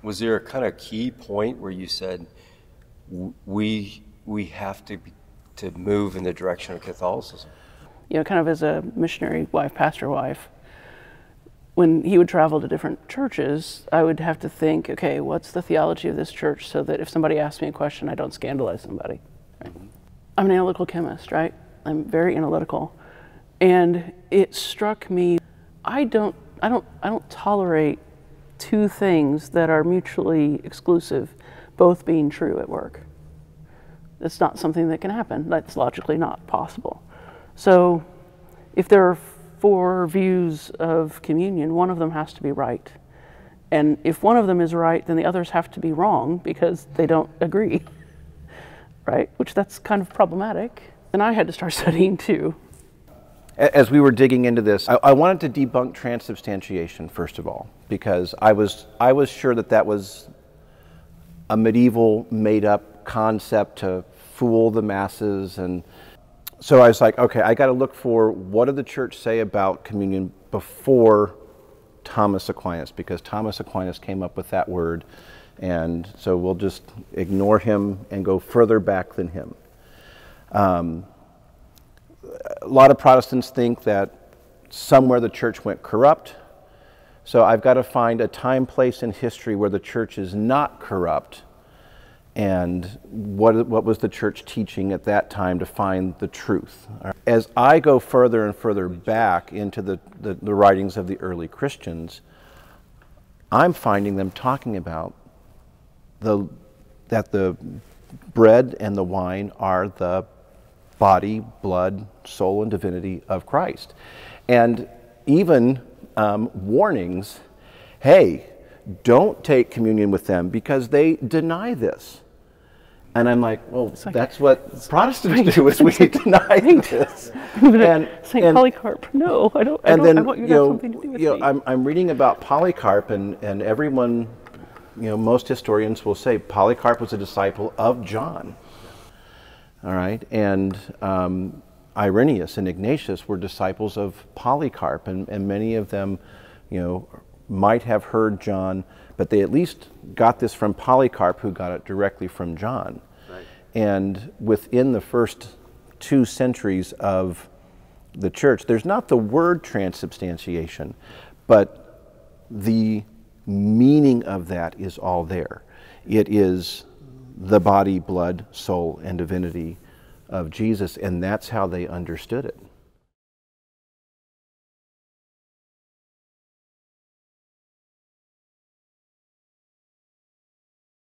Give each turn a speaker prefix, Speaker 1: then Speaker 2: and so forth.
Speaker 1: Was there a kind of key point where you said, we have to move in the direction of Catholicism?
Speaker 2: You know, kind of as a missionary wife, pastor wife, when he would travel to different churches, I would have to think, okay, what's the theology of this church so that if somebody asks me a question, I don't scandalize somebody. Right? I'm an analytical chemist, right? I'm very analytical. And it struck me, I don't tolerate two things that are mutually exclusive, both being true at work. It's not something that can happen. That's logically not possible. So if there are 4 views of communion, one of them has to be right. And if one of them is right, then the others have to be wrong because they don't agree, right? Which that's kind of problematic. And I had to start studying too.
Speaker 3: As we were digging into this, I wanted to debunk transubstantiation, first of all, because I was sure that that was a medieval made-up concept to fool the masses. And so I was like, okay, I got to look for what did the church say about communion before Thomas Aquinas, because Thomas Aquinas came up with that word, and so we'll just ignore him and go further back than him. A lot of Protestants think that somewhere the church went corrupt, so I've got to find a time, place in history where the church is not corrupt, and what was the church teaching at that time to find the truth. As I go further and further back into the writings of the early Christians, I'm finding them talking about that the bread and the wine are the body, blood, soul, and divinity of Christ. And even warnings, hey, don't take communion with them because they deny this. And I'm like, well, that's what Protestants do, is we deny this.
Speaker 2: And St. Polycarp, no, I want you to have something to do with me.
Speaker 3: I'm reading about Polycarp, and everyone, most historians will say Polycarp was a disciple of John. All right, and Irenaeus and Ignatius were disciples of Polycarp, and many of them, might have heard John, but they at least got this from Polycarp, who got it directly from John. Right. And within the first 2 centuries of the church, there's not the word transubstantiation, but the meaning of that is all there. It is the body, blood, soul, and divinity of Jesus, and that's how they understood it.